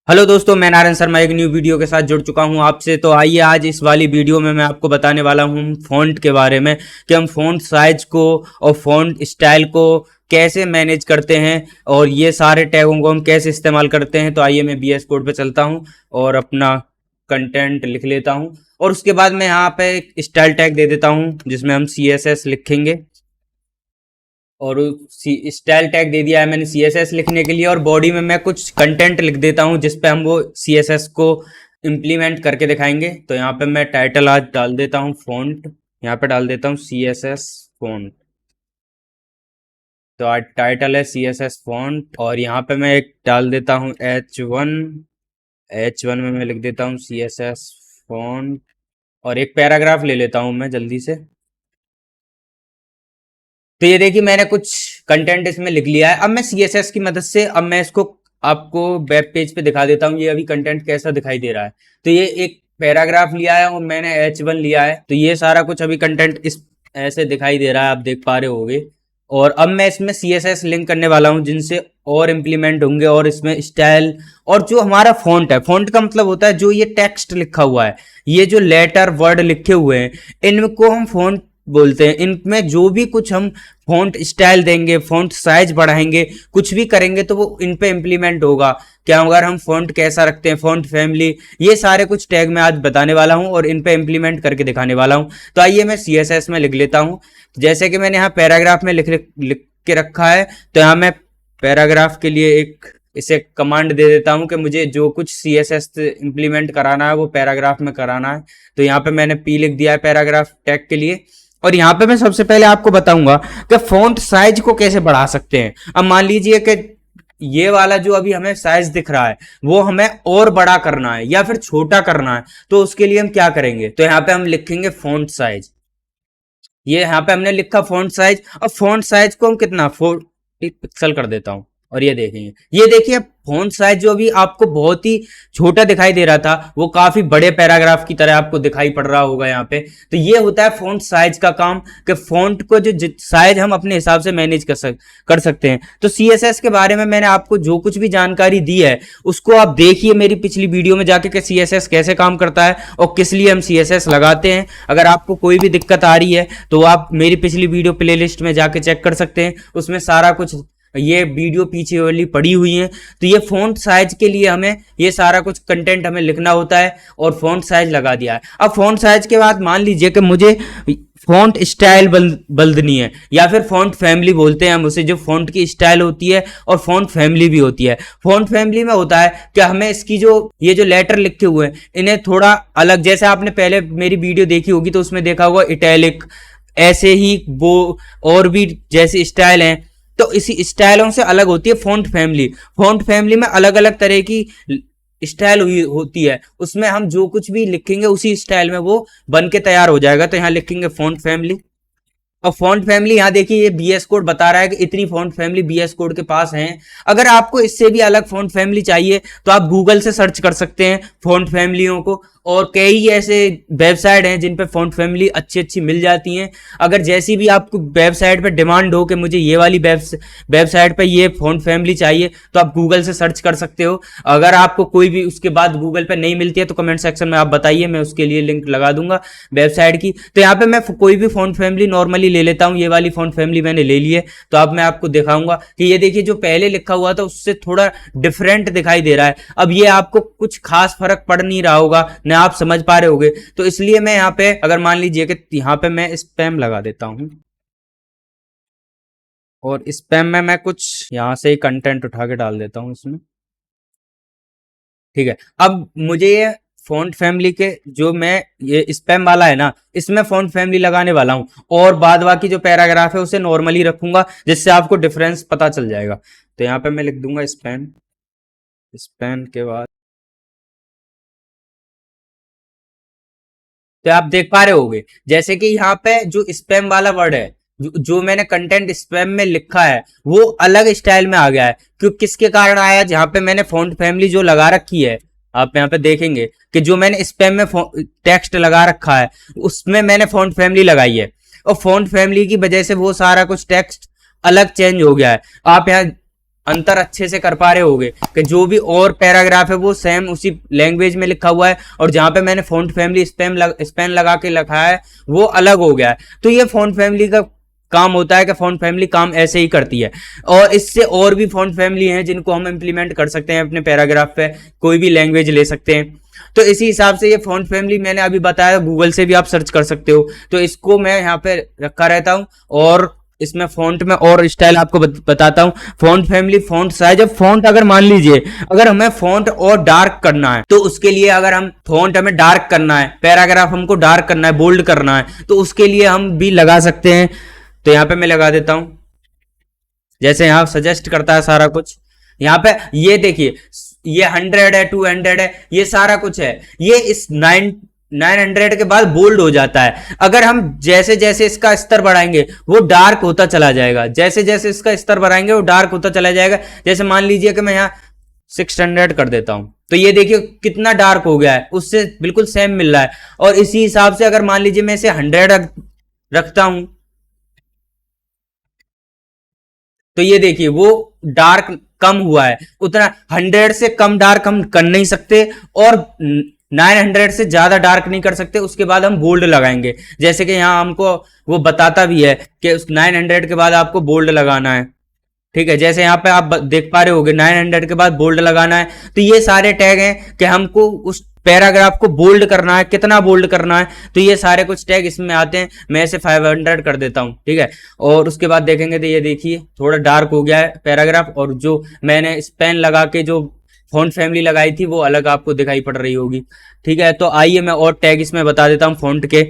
Hello दोस्तों, मैं नारायण शर्मा एक न्यू वीडियो के साथ जुड़ चुका हूं आपसे। तो आइए आज इस वाली वीडियो में मैं आपको बताने वाला हूं फ़ॉन्ट के बारे में कि हम फ़ॉन्ट साइज को और फ़ॉन्ट स्टाइल को कैसे मैनेज करते हैं और ये सारे टैगों को हम कैसे इस्तेमाल करते हैं। तो आइए मैं VS कोड पे चलता हूं और अपना कंटेंट लिख लेता हूं और उसके बाद मैं यहाँ पे एक स्टाइल टैग दे देता हूं जिसमें हम CSS लिखेंगे और स्टाइल टैग दे दिया है मैंने CSS लिखने के लिए। और बॉडी में मैं कुछ कंटेंट लिख देता हूँ जिस पे हम वो CSS को इम्प्लीमेंट करके दिखाएंगे। तो यहाँ पे मैं टाइटल आज डाल देता हूँ फ़ॉन्ट, यहाँ पे डाल देता हूँ CSS फ़ॉन्ट। तो आज टाइटल है CSS फ़ॉन्ट और यहाँ पे मैं एक डाल देता हूँ H1 में मैं लिख देता हूँ CSS फ़ॉन्ट और एक पैराग्राफ ले लेता हूँ मैं जल्दी से। तो ये देखिए मैंने कुछ कंटेंट इसमें लिख लिया है। अब मैं CSS की मदद से अब मैं इसको आपको वेब पेज पे दिखा देता हूँ ये अभी कंटेंट कैसा दिखाई दे रहा है। तो ये एक पैराग्राफ लिया है और मैंने H1 लिया है। तो ये सारा कुछ अभी कंटेंट इस ऐसे दिखाई दे रहा है, आप देख पा रहे होगे। और अब मैं इसमें CSS लिंक करने वाला हूँ जिनसे और इम्प्लीमेंट होंगे और इसमें स्टाइल और जो हमारा फॉन्ट है, फॉन्ट का मतलब होता है जो ये टेक्स्ट लिखा हुआ है, ये जो लेटर वर्ड लिखे हुए हैं इनको हम फॉन्ट बोलते हैं। इनमें जो भी कुछ हम फॉन्ट स्टाइल देंगे, फॉन्ट साइज बढ़ाएंगे, कुछ भी करेंगे तो वो इन पे इम्प्लीमेंट होगा। क्या अगर हम फॉन्ट कैसा रखते हैं, फॉन्ट फैमिली, ये सारे कुछ टैग मैं आज बताने वाला हूं और इन पे इम्प्लीमेंट करके दिखाने वाला हूं। तो आइए मैं CSS में लिख लेता हूं। जैसे कि मैंने यहाँ पैराग्राफ में लिख के रखा है, तो यहाँ मैं पैराग्राफ के लिए एक इसे कमांड दे देता हूं कि मुझे जो कुछ CSS इम्प्लीमेंट कराना है वो पैराग्राफ में कराना है। तो यहाँ पे मैंने P लिख दिया है पैराग्राफ टैग के लिए। और यहाँ पे मैं सबसे पहले आपको बताऊंगा कि फॉन्ट साइज को कैसे बढ़ा सकते हैं। अब मान लीजिए कि ये वाला जो अभी हमें साइज दिख रहा है वो हमें और बड़ा करना है या फिर छोटा करना है, तो उसके लिए हम क्या करेंगे, तो यहाँ पे हम लिखेंगे फॉन्ट साइज। ये यहाँ पे हमने लिखा फॉन्ट साइज। अब फॉन्ट साइज को हम कितना 40 पिक्सल कर देता हूँ और ये देखेंगे, ये देखिए फॉन्ट साइज जो अभी आपको बहुत ही छोटा दिखाई दे रहा था वो काफी बड़े पैराग्राफ की तरह आपको दिखाई पड़ रहा होगा यहाँ पे। तो ये होता है फॉन्ट साइज का काम कि फॉन्ट को जो साइज हम अपने हिसाब से मैनेज कर सकते हैं। तो CSS के बारे में मैंने आपको जो कुछ भी जानकारी दी है उसको आप देखिए मेरी पिछली वीडियो में जाके कि CSS कैसे काम करता है और किस लिए हम CSS लगाते हैं। अगर आपको कोई भी दिक्कत आ रही है तो आप मेरी पिछली वीडियो प्लेलिस्ट में जाके चेक कर सकते हैं, उसमें सारा कुछ ये वीडियो पीछे वाली पड़ी हुई है। तो ये फॉन्ट साइज के लिए हमें ये सारा कुछ कंटेंट हमें लिखना होता है और फॉन्ट साइज लगा दिया है। अब फॉन्ट साइज के बाद मान लीजिए कि मुझे फॉन्ट स्टाइल बदलनी है या फिर फॉन्ट फैमिली बोलते हैं हम उसे, जो फॉन्ट की स्टाइल होती है और फॉन्ट फैमिली भी होती है। फॉन्ट फैमिली में होता है कि हमें इसकी जो ये जो लेटर लिखे हुए हैं इन्हें थोड़ा अलग, जैसे आपने पहले मेरी वीडियो देखी होगी तो उसमें देखा होगा इटैलिक, ऐसे ही वो और भी जैसे स्टाइल हैं, तो इसी स्टाइलों से अलग होती है फॉन्ट फैमिली। फॉन्ट फैमिली में अलग अलग तरह की स्टाइल होती है, उसमें हम जो कुछ भी लिखेंगे उसी स्टाइल में वो बन के तैयार हो जाएगा। तो यहाँ लिखेंगे फॉन्ट फैमिली। और फॉन्ट फैमिली यहाँ देखिए ये VS कोड बता रहा है कि इतनी फॉन्ट फैमिली VS कोड के पास हैं। अगर आपको इससे भी अलग फॉन्ट फैमिली चाहिए तो आप गूगल से सर्च कर सकते हैं फॉन्ट फैमिलियों को, और कई ऐसे वेबसाइट हैं जिन पे फॉन्ट फैमिली अच्छी अच्छी मिल जाती हैं। अगर जैसी भी आपको वेबसाइट पे डिमांड हो कि मुझे ये वाली वेबसाइट पे ये फॉन्ट फैमिली चाहिए तो आप गूगल से सर्च कर सकते हो। अगर आपको कोई भी उसके बाद गूगल पे नहीं मिलती है तो कमेंट सेक्शन में आप बताइए, मैं उसके लिए लिंक लगा दूंगा वेबसाइट की। तो यहाँ पे मैं कोई भी फॉन्ट फैमिली नॉर्मली ले लेता हूँ, ये वाली फॉन्ट फैमिली मैंने ले ली है। तो अब मैं आपको दिखाऊंगा कि ये देखिए जो पहले लिखा हुआ था उससे थोड़ा डिफरेंट दिखाई दे रहा है। अब ये आपको कुछ खास फर्क पड़ नहीं रहा होगा ना, आप समझ पा रहे होगे। तो इसलिए मैं यहाँ पे अगर मान लीजिए कि यहाँ पे मैं स्पैम लगा देता हूँ और स्पैम में मैं कुछ यहाँ से ही कंटेंट उठा के डाल देता हूँ इसमें, ठीक है। अब मुझे ये फॉन्ट फैमिली के जो मैं ये स्पैम वाला है ना इसमें फॉन्ट फैमिली लगाने वाला हूं और बाद बाकी जो पैराग्राफ है उसे नॉर्मली रखूंगा जिससे आपको डिफरेंस पता चल जाएगा। तो यहाँ पे मैं लिख दूंगा स्पैम। स्पैम के बाद तो आप देख पा रहे होगे जैसे कि यहाँ पे जो स्पैम वाला वर्ड है, जो मैंने कंटेंट स्पैम में लिखा है वो अलग स्टाइल में आ गया है। क्यों, किसके कारण आया, जहां पे मैंने फॉन्ट फैमिली जो लगा रखी है आप यहाँ पे देखेंगे कि जो मैंने स्पैम में टेक्स्ट लगा रखा है उसमें मैंने फॉन्ट फैमिली लगाई है और फॉन्ट फैमिली की वजह से वो सारा कुछ टेक्स्ट अलग चेंज हो गया है। आप यहाँ अंतर अच्छे से कर पा रहे होगे कि जो भी और पैराग्राफ है वो सेम उसी लैंग्वेज में लिखा हुआ है, और जहां पे मैंने फॉन्ट फैमिली स्पेन लगा के लिखा है वो अलग हो गया है। तो ये फॉन्ट फैमिली का काम होता है कि फॉन्ट फैमिली काम ऐसे ही करती है। और इससे और भी फॉन्ट फैमिली हैं जिनको हम इंप्लीमेंट कर सकते हैं अपने पैराग्राफ पे, कोई भी लैंग्वेज ले सकते हैं। तो इसी हिसाब से ये फॉन्ट फैमिली मैंने अभी बताया, गूगल से भी आप सर्च कर सकते हो। तो इसको मैं यहाँ पे रखा रहता हूँ, और इसमें फॉन्ट में और स्टाइल आपको बताता हूँ। Font family, font size. अब फॉन्ट अगर मान लीजिए अगर हमें फॉन्ट और डार्क करना है, तो उसके लिए अगर हम फॉन्ट हमें डार्क करना है, पैराग्राफ हमको डार्क करना है, बोल्ड करना है, तो उसके लिए हम भी लगा सकते हैं। तो यहाँ पे मैं लगा देता हूं, जैसे यहाँ सजेस्ट करता है सारा कुछ। यहाँ पे ये देखिए, ये 100 है, 200 है, ये सारा कुछ है। ये इस 900 के बाद बोल्ड हो जाता है। अगर हम जैसे जैसे इसका स्तर बढ़ाएंगे वो डार्क होता चला जाएगा, जैसे जैसे इसका स्तर बढ़ाएंगे वो डार्क होता चला जाएगा। जैसे मान लीजिए कि मैं यहाँ 600 कर देता हूं, तो ये देखिए कितना डार्क हो गया है, उससे बिल्कुल सेम मिल रहा है। और इसी हिसाब से अगर मान लीजिए मैं इसे 100 रखता हूं, तो ये देखिए वो डार्क कम हुआ है। उतना 100 से कम डार्क हम कर नहीं सकते, और 900 से ज्यादा डार्क नहीं कर सकते। उसके बाद हम बोल्ड लगाएंगे, जैसे कि यहाँ हमको वो बताता भी है कि उस 900 के बाद आपको बोल्ड लगाना है। ठीक है, जैसे यहाँ पे आप देख पा रहे होगे 900 के बाद बोल्ड लगाना है। तो ये सारे टैग हैं कि हमको उस पैराग्राफ को बोल्ड करना है, कितना बोल्ड करना है। तो ये सारे कुछ टैग इसमें आते हैं। मैं इसे 500 कर देता हूँ, ठीक है। और उसके बाद देखेंगे तो ये देखिए थोड़ा डार्क हो गया है पैराग्राफ, और जो मैंने स्पेन लगा के जो फॉन्ट फैमिली लगाई थी वो अलग आपको दिखाई पड़ रही होगी। ठीक है, तो आइए मैं और टैग इसमें बता देता हूँ फॉन्ट के।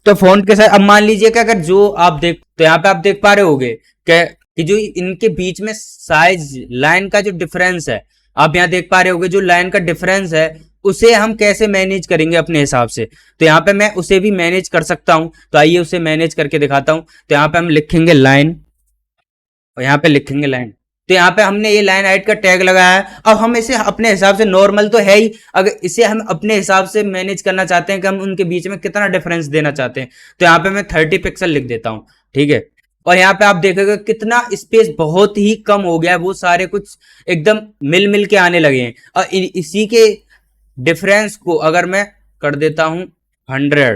तो फॉन्ट के साथ अब मान लीजिए कि अगर जो आप देख, तो यहाँ पे आप देख पा रहे होगे कि जो इनके बीच में साइज लाइन का जो डिफरेंस है, आप यहाँ देख पा रहे होगे जो लाइन का डिफरेंस है उसे हम कैसे मैनेज करेंगे अपने हिसाब से। तो यहाँ पे मैं उसे भी मैनेज कर सकता हूं। तो आइए उसे मैनेज करके दिखाता हूं। तो यहाँ पे हम लिखेंगे लाइन, और यहाँ पे लिखेंगे लाइन। तो यहाँ पे हमने ये लाइन हाइट का टैग लगाया है। अब हम इसे अपने हिसाब से, नॉर्मल तो है ही, अगर इसे हम अपने हिसाब से मैनेज करना चाहते हैं कि हम उनके बीच में कितना डिफरेंस देना चाहते हैं, तो यहाँ पे मैं 30 पिक्सल लिख देता हूँ। ठीक है, और यहाँ पे आप देखोगे कितना स्पेस बहुत ही कम हो गया है, वो सारे कुछ एकदम मिल मिल के आने लगे हैं। और इसी के डिफरेंस को अगर मैं कर देता हूं 100,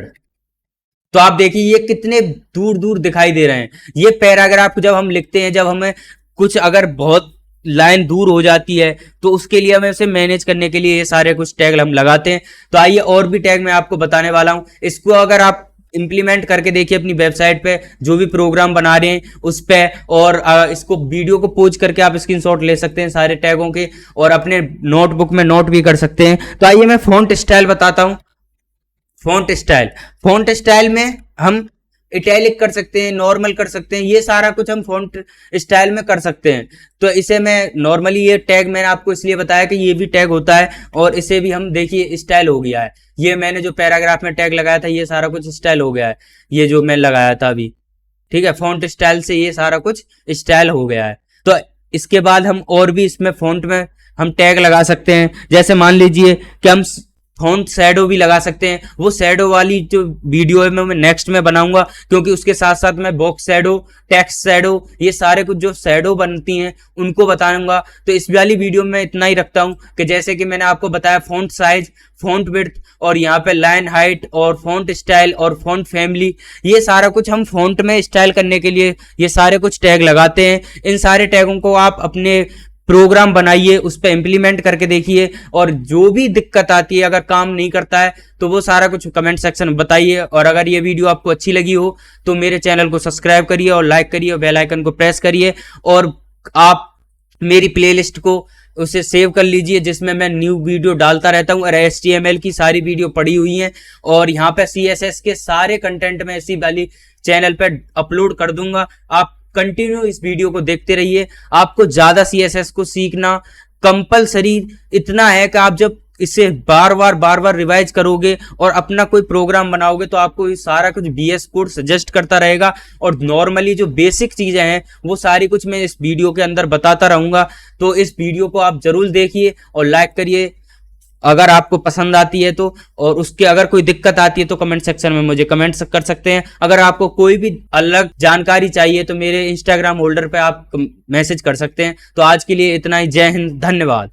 तो आप देखिए ये कितने दूर दूर दिखाई दे रहे हैं। ये पैराग्राफ जब हम लिखते हैं, जब हमें कुछ अगर बहुत लाइन दूर हो जाती है, तो उसके लिए हमें उसे मैनेज करने के लिए ये सारे कुछ टैग हम लगाते हैं। तो आइए और भी टैग मैं आपको बताने वाला हूं। इसको अगर आप इंप्लीमेंट करके देखिए अपनी वेबसाइट पे, जो भी प्रोग्राम बना रहे हैं उस पे, और इसको वीडियो को पोज करके आप स्क्रीनशॉट ले सकते हैं सारे टैगों के, और अपने नोटबुक में नोट भी कर सकते हैं। तो आइए मैं फॉन्ट स्टाइल बताता हूं। फॉन्ट स्टाइल में हम इटैलिक कर सकते हैं, नॉर्मल कर सकते हैं, ये सारा कुछ हम फॉन्ट स्टाइल में कर सकते हैं। तो इसे मैं नॉर्मली, ये टैग मैंने आपको इसलिए बताया कि ये भी टैग होता है, और इसे भी हम देखिए स्टाइल हो गया है। ये मैंने जो पैराग्राफ में टैग लगाया था ये सारा कुछ स्टाइल हो गया है, ये जो मैं लगाया था अभी। ठीक है, फॉन्ट स्टाइल से ये सारा कुछ स्टाइल हो गया है। तो इसके बाद हम और भी इसमें फॉन्ट में हम टैग लगा सकते हैं। जैसे मान लीजिए कि हम फॉन्ट शैडो भी लगा सकते हैं। वो शैडो वाली जो वीडियो है मैं नेक्स्ट में बनाऊंगा, क्योंकि उसके साथ साथ मैं बॉक्स शैडो, टेक्स्ट शैडो, ये सारे कुछ जो शैडो बनती हैं उनको बताऊंगा। तो इस वाली वीडियो में इतना ही रखता हूं कि जैसे कि मैंने आपको बताया फॉन्ट साइज, फॉन्ट विड्थ, और यहाँ पे लाइन हाइट, और फॉन्ट स्टाइल, और फॉन्ट फैमिली, ये सारा कुछ हम फॉन्ट में स्टाइल करने के लिए ये सारे कुछ टैग लगाते हैं। इन सारे टैगों को आप अपने प्रोग्राम बनाइए, उस पर इंप्लीमेंट करके देखिए, और जो भी दिक्कत आती है, अगर काम नहीं करता है, तो वो सारा कुछ कमेंट सेक्शन में बताइए। और अगर ये वीडियो आपको अच्छी लगी हो तो मेरे चैनल को सब्सक्राइब करिए, और लाइक करिए, और बेल आइकन को प्रेस करिए, और आप मेरी प्लेलिस्ट को उसे सेव कर लीजिए, जिसमें मैं न्यू वीडियो डालता रहता हूँ। और HTML की सारी वीडियो पड़ी हुई हैं, और यहाँ पे CSS के सारे कंटेंट में इसी वाली चैनल पे अपलोड कर दूंगा। आप कंटिन्यू इस वीडियो को देखते रहिए। आपको ज्यादा CSS को सीखना कंपलसरी इतना है कि आप जब इसे बार बार रिवाइज करोगे और अपना कोई प्रोग्राम बनाओगे, तो आपको ये सारा कुछ VS कोड सजेस्ट करता रहेगा। और नॉर्मली जो बेसिक चीजें हैं वो सारी कुछ मैं इस वीडियो के अंदर बताता रहूंगा। तो इस वीडियो को आप जरूर देखिए और लाइक करिए। अगर आपको पसंद आती है तो, और उसके अगर कोई दिक्कत आती है तो कमेंट सेक्शन में मुझे कमेंट कर सकते हैं। अगर आपको कोई भी अलग जानकारी चाहिए तो मेरे इंस्टाग्राम होल्डर पे आप मैसेज कर सकते हैं। तो आज के लिए इतना ही। जय हिंद, धन्यवाद।